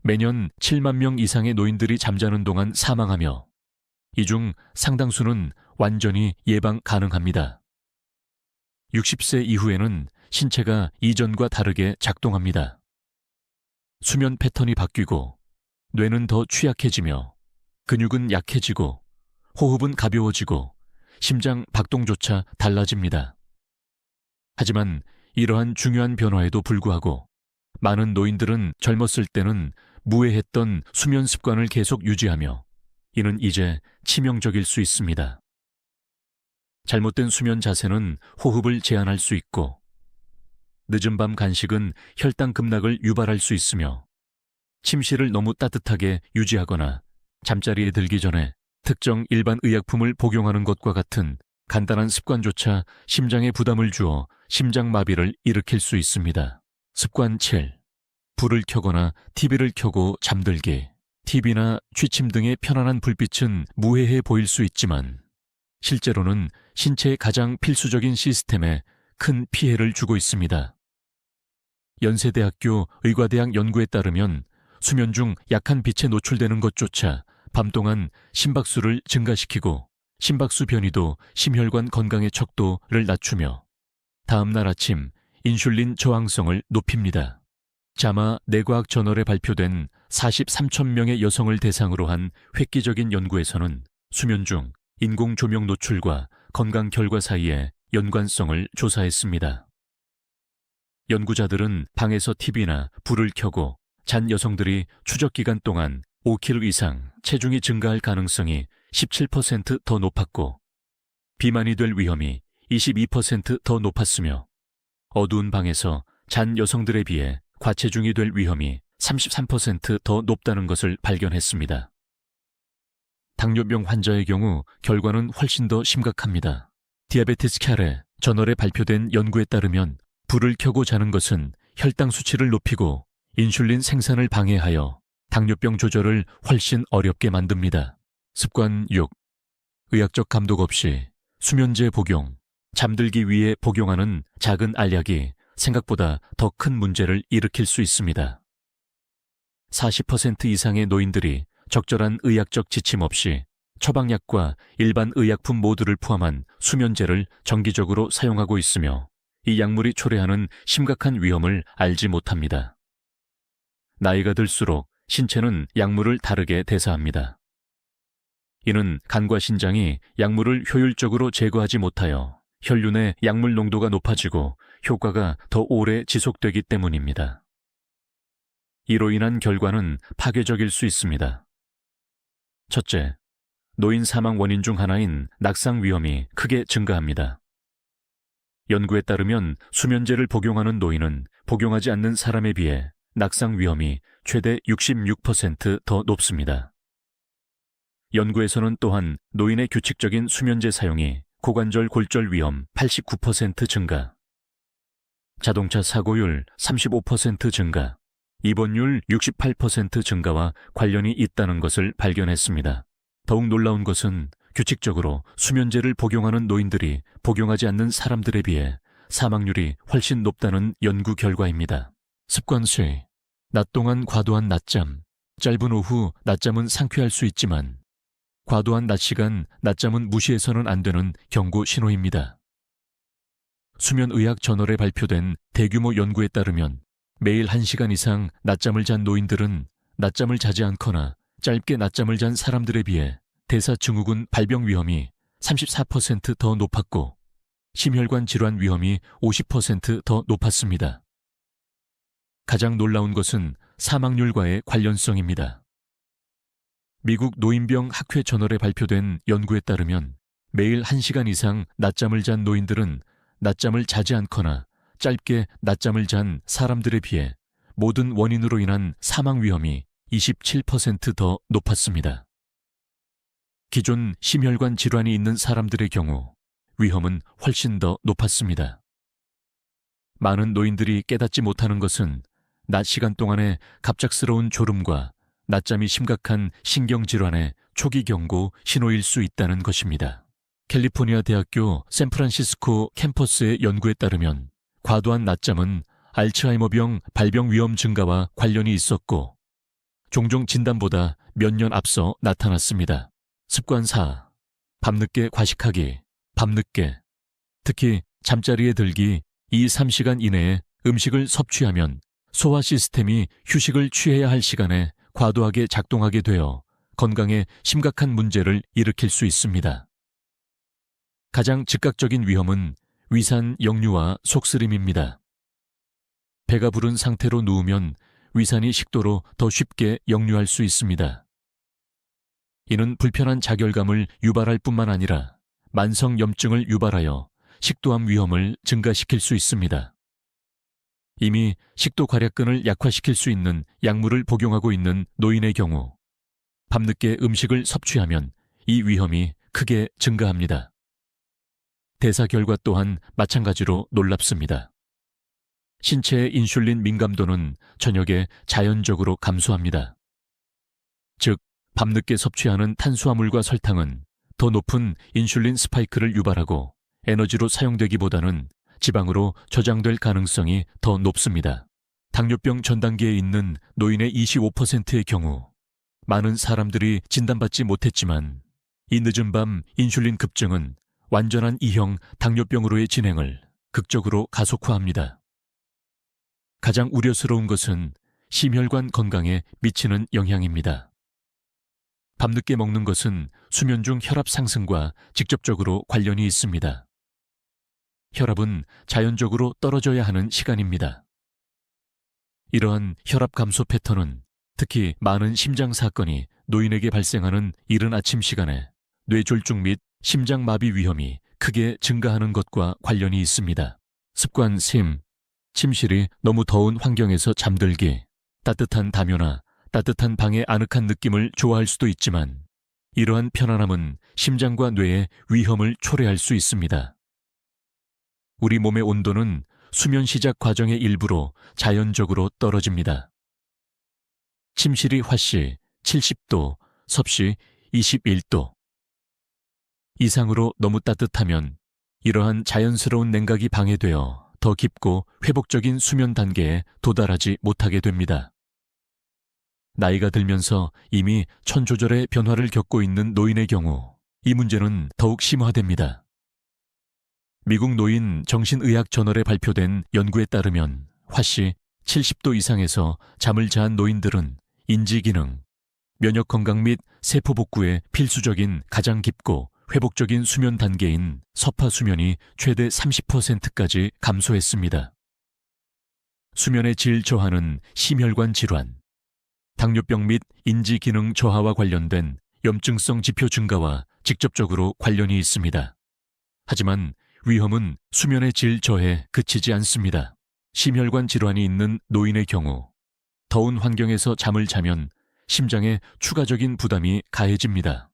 매년 7만 명 이상의 노인들이 잠자는 동안 사망하며 이 중 상당수는 완전히 예방 가능합니다. 60세 이후에는 신체가 이전과 다르게 작동합니다. 수면 패턴이 바뀌고 뇌는 더 취약해지며 근육은 약해지고 호흡은 가벼워지고 심장 박동조차 달라집니다. 하지만 이러한 중요한 변화에도 불구하고 많은 노인들은 젊었을 때는 무해했던 수면 습관을 계속 유지하며 이는 이제 치명적일 수 있습니다. 잘못된 수면 자세는 호흡을 제한할 수 있고 늦은 밤 간식은 혈당 급락을 유발할 수 있으며 침실을 너무 따뜻하게 유지하거나 잠자리에 들기 전에 특정 일반 의약품을 복용하는 것과 같은 간단한 습관조차 심장에 부담을 주어 심장마비를 일으킬 수 있습니다. 습관 7. 불을 켜거나 TV를 켜고 잠들기. TV나 취침 등의 편안한 불빛은 무해해 보일 수 있지만 실제로는 신체의 가장 필수적인 시스템에 큰 피해를 주고 있습니다. 연세대학교 의과대학 연구에 따르면 수면 중 약한 빛에 노출되는 것조차 밤 동안 심박수를 증가시키고 심박수 변이도 심혈관 건강의 척도를 낮추며 다음날 아침 인슐린 저항성을 높입니다. 자마 뇌과학 저널에 발표된 43천 명의 여성을 대상으로 한 획기적인 연구에서는 수면 중 인공 조명 노출과 건강 결과 사이의 연관성을 조사했습니다. 연구자들은 방에서 TV나 불을 켜고 잔 여성들이 추적 기간 동안 5kg 이상 체중이 증가할 가능성이 17% 더 높았고 비만이 될 위험이 22% 더 높았으며 어두운 방에서 잔 여성들에 비해 과체중이 될 위험이 33% 더 높다는 것을 발견했습니다. 당뇨병 환자의 경우 결과는 훨씬 더 심각합니다. 디아베티스 캐레 저널에 발표된 연구에 따르면 불을 켜고 자는 것은 혈당 수치를 높이고 인슐린 생산을 방해하여 당뇨병 조절을 훨씬 어렵게 만듭니다. 습관 6. 의학적 감독 없이 수면제 복용. 잠들기 위해 복용하는 작은 알약이 생각보다 더 큰 문제를 일으킬 수 있습니다. 40% 이상의 노인들이 적절한 의학적 지침 없이 처방약과 일반 의약품 모두를 포함한 수면제를 정기적으로 사용하고 있으며 이 약물이 초래하는 심각한 위험을 알지 못합니다. 나이가 들수록 신체는 약물을 다르게 대사합니다. 이는 간과 신장이 약물을 효율적으로 제거하지 못하여 혈류 내 약물 농도가 높아지고 효과가 더 오래 지속되기 때문입니다. 이로 인한 결과는 파괴적일 수 있습니다. 첫째, 노인 사망 원인 중 하나인 낙상 위험이 크게 증가합니다. 연구에 따르면 수면제를 복용하는 노인은 복용하지 않는 사람에 비해 낙상 위험이 최대 66% 높습니다. 연구에서는 또한 노인의 규칙적인 수면제 사용이 고관절 골절 위험 89% 증가, 자동차 사고율 35% 증가, 입원율 68% 증가와 관련이 있다는 것을 발견했습니다. 더욱 놀라운 것은 규칙적으로 수면제를 복용하는 노인들이 복용하지 않는 사람들에 비해 사망률이 훨씬 높다는 연구 결과입니다. 습관 쇠. 낮 동안 과도한 낮잠. 짧은 오후 낮잠은 상쾌할 수 있지만 과도한 낮 시간 낮잠은 무시해서는 안 되는 경고 신호입니다. 수면의학 저널에 발표된 대규모 연구에 따르면 매일 1시간 이상 낮잠을 잔 노인들은 낮잠을 자지 않거나 짧게 낮잠을 잔 사람들에 비해 대사증후군 발병 위험이 34% 더 높았고 심혈관 질환 위험이 50% 높았습니다. 가장 놀라운 것은 사망률과의 관련성입니다. 미국 노인병 학회 저널에 발표된 연구에 따르면 매일 1시간 이상 낮잠을 잔 노인들은 낮잠을 자지 않거나 짧게 낮잠을 잔 사람들에 비해 모든 원인으로 인한 사망 위험이 27%더 높았습니다. 기존 심혈관 질환이 있는 사람들의 경우 위험은 훨씬 더 높았습니다. 많은 노인들이 깨닫지 못하는 것은 낮 시간 동안의 갑작스러운 졸음과 낮잠이 심각한 신경질환의 초기 경고 신호일 수 있다는 것입니다. 캘리포니아 대학교 샌프란시스코 캠퍼스의 연구에 따르면 과도한 낮잠은 알츠하이머병 발병 위험 증가와 관련이 있었고 종종 진단보다 몇 년 앞서 나타났습니다. 습관 4. 밤늦게 과식하기. 밤늦게. 특히 잠자리에 들기 2-3시간 이내에 음식을 섭취하면 소화 시스템이 휴식을 취해야 할 시간에 과도하게 작동하게 되어 건강에 심각한 문제를 일으킬 수 있습니다. 가장 즉각적인 위험은 위산 역류와 속쓰림입니다. 배가 부른 상태로 누우면 위산이 식도로 더 쉽게 역류할 수 있습니다. 이는 불편한 자결감을 유발할 뿐만 아니라 만성 염증을 유발하여 식도암 위험을 증가시킬 수 있습니다. 이미 식도 괄약근을 약화시킬 수 있는 약물을 복용하고 있는 노인의 경우 밤늦게 음식을 섭취하면 이 위험이 크게 증가합니다. 대사 결과 또한 마찬가지로 놀랍습니다. 신체의 인슐린 민감도는 저녁에 자연적으로 감소합니다. 즉, 밤늦게 섭취하는 탄수화물과 설탕은 더 높은 인슐린 스파이크를 유발하고 에너지로 사용되기보다는 지방으로 저장될 가능성이 더 높습니다. 당뇨병 전 단계에 있는 노인의 25%의 경우 많은 사람들이 진단받지 못했지만 이 늦은 밤 인슐린 급증은 완전한 2형 당뇨병으로의 진행을 극적으로 가속화합니다. 가장 우려스러운 것은 심혈관 건강에 미치는 영향입니다. 밤늦게 먹는 것은 수면 중 혈압 상승과 직접적으로 관련이 있습니다. 혈압은 자연적으로 떨어져야 하는 시간입니다. 이러한 혈압 감소 패턴은 특히 많은 심장 사건이 노인에게 발생하는 이른 아침 시간에 뇌졸중 및 심장마비 위험이 크게 증가하는 것과 관련이 있습니다. 습관 심, 침실이 너무 더운 환경에서 잠들기, 따뜻한 담요나 따뜻한 방의 아늑한 느낌을 좋아할 수도 있지만 이러한 편안함은 심장과 뇌의 위험을 초래할 수 있습니다. 우리 몸의 온도는 수면 시작 과정의 일부로 자연적으로 떨어집니다. 침실이 화씨 70도, 섭씨 21도 이상으로 너무 따뜻하면 이러한 자연스러운 냉각이 방해되어 더 깊고 회복적인 수면 단계에 도달하지 못하게 됩니다. 나이가 들면서 이미 천조절의 변화를 겪고 있는 노인의 경우 이 문제는 더욱 심화됩니다. 미국 노인 정신의학 저널에 발표된 연구에 따르면 화씨 70도 이상에서 잠을 잔 노인들은 인지기능, 면역 건강 및 세포 복구에 필수적인 가장 깊고 회복적인 수면 단계인 서파 수면이 최대 30%까지 감소했습니다. 수면의 질 저하는 심혈관 질환, 당뇨병 및 인지기능 저하와 관련된 염증성 지표 증가와 직접적으로 관련이 있습니다. 하지만 위험은 수면의 질 저해에 그치지 않습니다. 심혈관 질환이 있는 노인의 경우 더운 환경에서 잠을 자면 심장에 추가적인 부담이 가해집니다.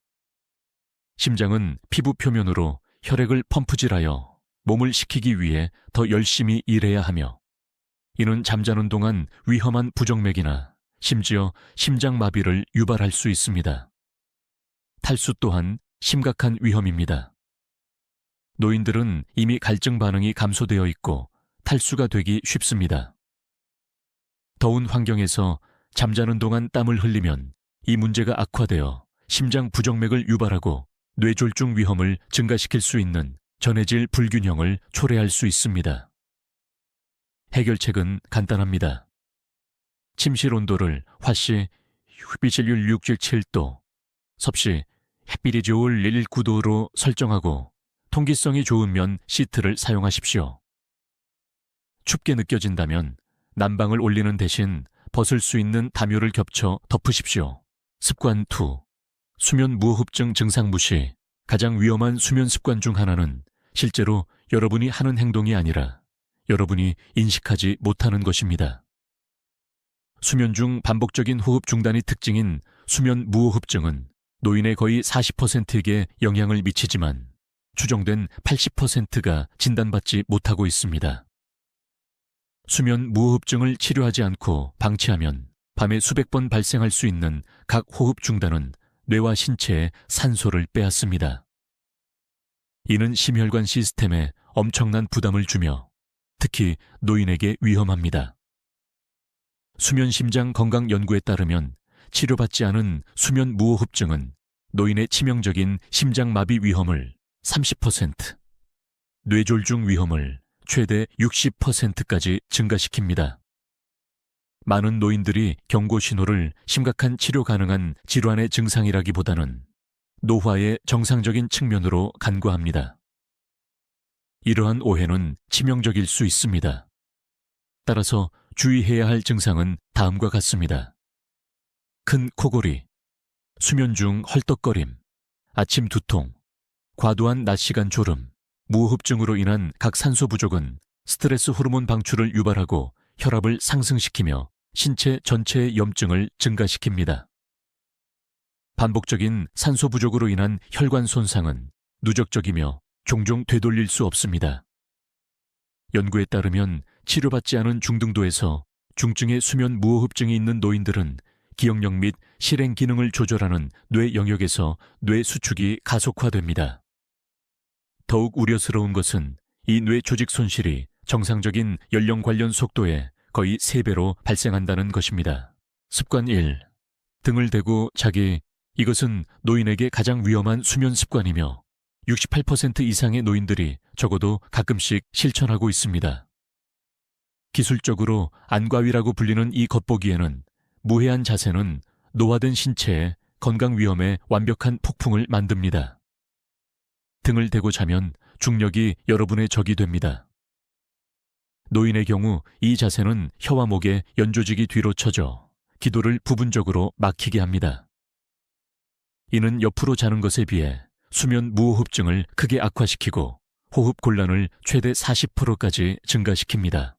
심장은 피부 표면으로 혈액을 펌프질하여 몸을 식히기 위해 더 열심히 일해야 하며 이는 잠자는 동안 위험한 부정맥이나 심지어 심장마비를 유발할 수 있습니다. 탈수 또한 심각한 위험입니다. 노인들은 이미 갈증 반응이 감소되어 있고 탈수가 되기 쉽습니다. 더운 환경에서 잠자는 동안 땀을 흘리면 이 문제가 악화되어 심장 부정맥을 유발하고 뇌졸중 위험을 증가시킬 수 있는 전해질 불균형을 초래할 수 있습니다. 해결책은 간단합니다. 침실 온도를 화씨 휘비실률 6.7도, 섭씨 햇빛이 좋을 1.9도로 설정하고 통기성이 좋은 면 시트를 사용하십시오. 춥게 느껴진다면 난방을 올리는 대신 벗을 수 있는 담요를 겹쳐 덮으십시오. 습관 2. 수면 무호흡증 증상 무시. 가장 위험한 수면 습관 중 하나는 실제로 여러분이 하는 행동이 아니라 여러분이 인식하지 못하는 것입니다. 수면 중 반복적인 호흡 중단이 특징인 수면 무호흡증은 노인의 거의 40%에게 영향을 미치지만 추정된 80%가 진단받지 못하고 있습니다. 수면 무호흡증을 치료하지 않고 방치하면 밤에 수백 번 발생할 수 있는 각 호흡 중단은 뇌와 신체에 산소를 빼앗습니다. 이는 심혈관 시스템에 엄청난 부담을 주며 특히 노인에게 위험합니다. 수면 심장 건강 연구에 따르면 치료받지 않은 수면 무호흡증은 노인의 치명적인 심장마비 위험을 30%, 뇌졸중 위험을 최대 60%까지 증가시킵니다. 많은 노인들이 경고 신호를 심각한 치료 가능한 질환의 증상이라기보다는 노화의 정상적인 측면으로 간과합니다. 이러한 오해는 치명적일 수 있습니다. 따라서 주의해야 할 증상은 다음과 같습니다. 큰 코골이, 수면 중 헐떡거림, 아침 두통, 과도한 낮 시간 졸음, 무호흡증으로 인한 각 산소 부족은 스트레스 호르몬 방출을 유발하고 혈압을 상승시키며 신체 전체의 염증을 증가시킵니다. 반복적인 산소 부족으로 인한 혈관 손상은 누적적이며 종종 되돌릴 수 없습니다. 연구에 따르면 치료받지 않은 중등도에서 중증의 수면 무호흡증이 있는 노인들은 기억력 및 실행 기능을 조절하는 뇌 영역에서 뇌 수축이 가속화됩니다. 더욱 우려스러운 것은 이 뇌 조직 손실이 정상적인 연령 관련 속도의 거의 3배로 발생한다는 것입니다. 습관 1. 등을 대고 자기. 이것은 노인에게 가장 위험한 수면 습관이며 68% 이상의 노인들이 적어도 가끔씩 실천하고 있습니다. 기술적으로 안과위라고 불리는 이 겉보기에는 무해한 자세는 노화된 신체의 건강 위험에 완벽한 폭풍을 만듭니다. 등을 대고 자면 중력이 여러분의 적이 됩니다. 노인의 경우 이 자세는 혀와 목의 연조직이 뒤로 처져 기도를 부분적으로 막히게 합니다. 이는 옆으로 자는 것에 비해 수면 무호흡증을 크게 악화시키고 호흡 곤란을 최대 40%까지 증가시킵니다.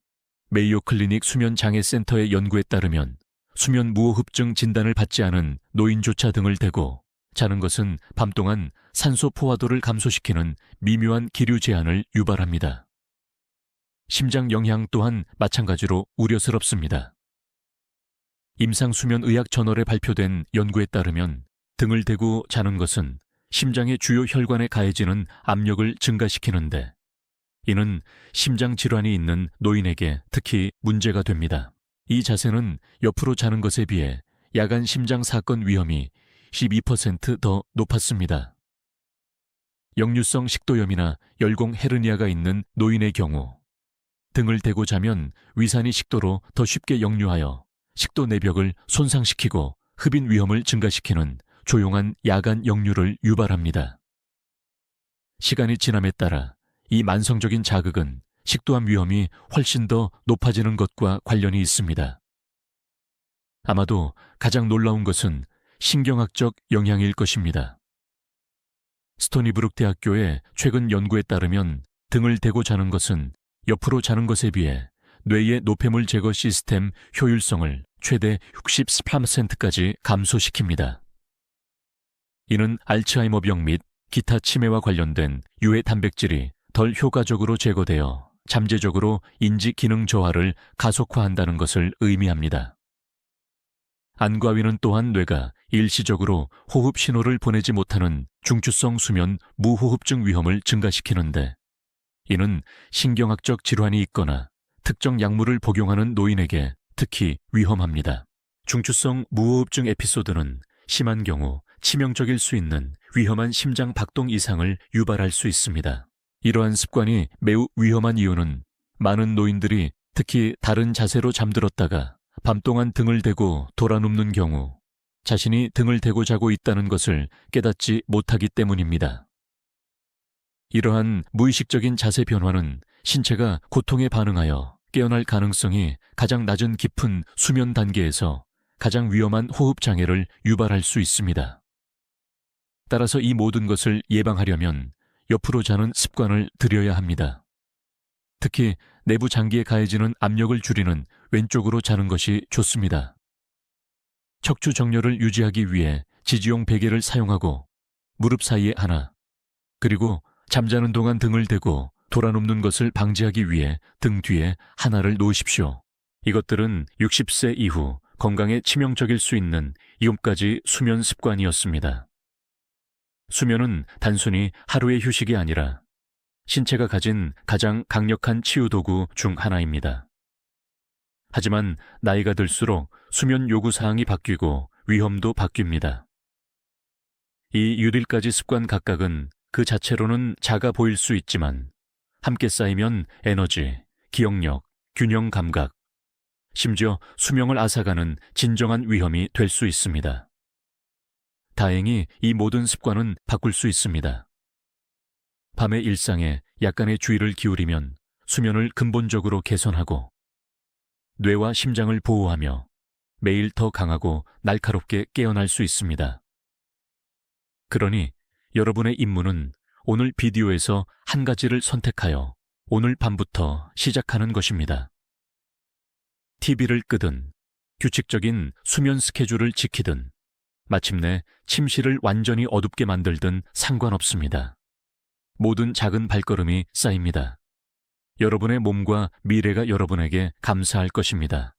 메이오 클리닉 수면장애센터의 연구에 따르면 수면 무호흡증 진단을 받지 않은 노인조차 등을 대고 자는 것은 밤 동안 산소 포화도를 감소시키는 미묘한 기류 제한을 유발합니다. 심장 영향 또한 마찬가지로 우려스럽습니다. 임상수면의학 저널에 발표된 연구에 따르면 등을 대고 자는 것은 심장의 주요 혈관에 가해지는 압력을 증가시키는데 이는 심장 질환이 있는 노인에게 특히 문제가 됩니다. 이 자세는 옆으로 자는 것에 비해 야간 심장 사건 위험이 12% 높았습니다. 역류성 식도염이나 열공 헤르니아가 있는 노인의 경우 등을 대고 자면 위산이 식도로 더 쉽게 역류하여 식도 내벽을 손상시키고 흡인 위험을 증가시키는 조용한 야간 역류를 유발합니다. 시간이 지남에 따라 이 만성적인 자극은 식도암 위험이 훨씬 더 높아지는 것과 관련이 있습니다. 아마도 가장 놀라운 것은 신경학적 영향일 것입니다. 스토니브룩 대학교의 최근 연구에 따르면 등을 대고 자는 것은 옆으로 자는 것에 비해 뇌의 노폐물 제거 시스템 효율성을 최대 63%까지 감소시킵니다. 이는 알츠하이머병 및 기타 치매와 관련된 유해 단백질이 덜 효과적으로 제거되어 잠재적으로 인지 기능 저하를 가속화한다는 것을 의미합니다. 안과위는 또한 뇌가 일시적으로 호흡 신호를 보내지 못하는 중추성 수면 무호흡증 위험을 증가시키는데 이는 신경학적 질환이 있거나 특정 약물을 복용하는 노인에게 특히 위험합니다. 중추성 무호흡증 에피소드는 심한 경우 치명적일 수 있는 위험한 심장 박동 이상을 유발할 수 있습니다. 이러한 습관이 매우 위험한 이유는 많은 노인들이 특히 다른 자세로 잠들었다가 밤 동안 등을 대고 돌아눕는 경우 자신이 등을 대고 자고 있다는 것을 깨닫지 못하기 때문입니다. 이러한 무의식적인 자세 변화는 신체가 고통에 반응하여 깨어날 가능성이 가장 낮은 깊은 수면 단계에서 가장 위험한 호흡 장애를 유발할 수 있습니다. 따라서 이 모든 것을 예방하려면 옆으로 자는 습관을 들여야 합니다. 특히 내부 장기에 가해지는 압력을 줄이는 왼쪽으로 자는 것이 좋습니다. 척추 정렬을 유지하기 위해 지지용 베개를 사용하고 무릎 사이에 하나, 그리고 잠자는 동안 등을 대고 돌아눕는 것을 방지하기 위해 등 뒤에 하나를 놓으십시오. 이것들은 60세 이후 건강에 치명적일 수 있는 7가지 수면 습관이었습니다. 수면은 단순히 하루의 휴식이 아니라 신체가 가진 가장 강력한 치유도구 중 하나입니다. 하지만 나이가 들수록 수면 요구 사항이 바뀌고 위험도 바뀝니다. 이 6일까지 습관 각각은 그 자체로는 작아 보일 수 있지만 함께 쌓이면 에너지, 기억력, 균형 감각, 심지어 수명을 앗아가는 진정한 위험이 될 수 있습니다. 다행히 이 모든 습관은 바꿀 수 있습니다. 밤의 일상에 약간의 주의를 기울이면 수면을 근본적으로 개선하고 뇌와 심장을 보호하며 매일 더 강하고 날카롭게 깨어날 수 있습니다. 그러니 여러분의 임무는 오늘 비디오에서 한 가지를 선택하여 오늘 밤부터 시작하는 것입니다. TV를 끄든 규칙적인 수면 스케줄을 지키든 마침내 침실을 완전히 어둡게 만들든 상관없습니다. 모든 작은 발걸음이 쌓입니다. 여러분의 몸과 미래가 여러분에게 감사할 것입니다.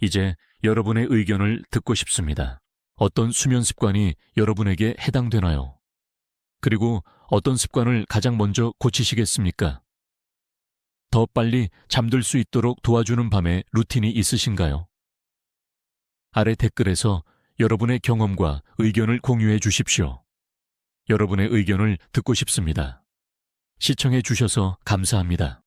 이제 여러분의 의견을 듣고 싶습니다. 어떤 수면 습관이 여러분에게 해당되나요? 그리고 어떤 습관을 가장 먼저 고치시겠습니까? 더 빨리 잠들 수 있도록 도와주는 밤에 루틴이 있으신가요? 아래 댓글에서 여러분의 경험과 의견을 공유해 주십시오. 여러분의 의견을 듣고 싶습니다. 시청해 주셔서 감사합니다.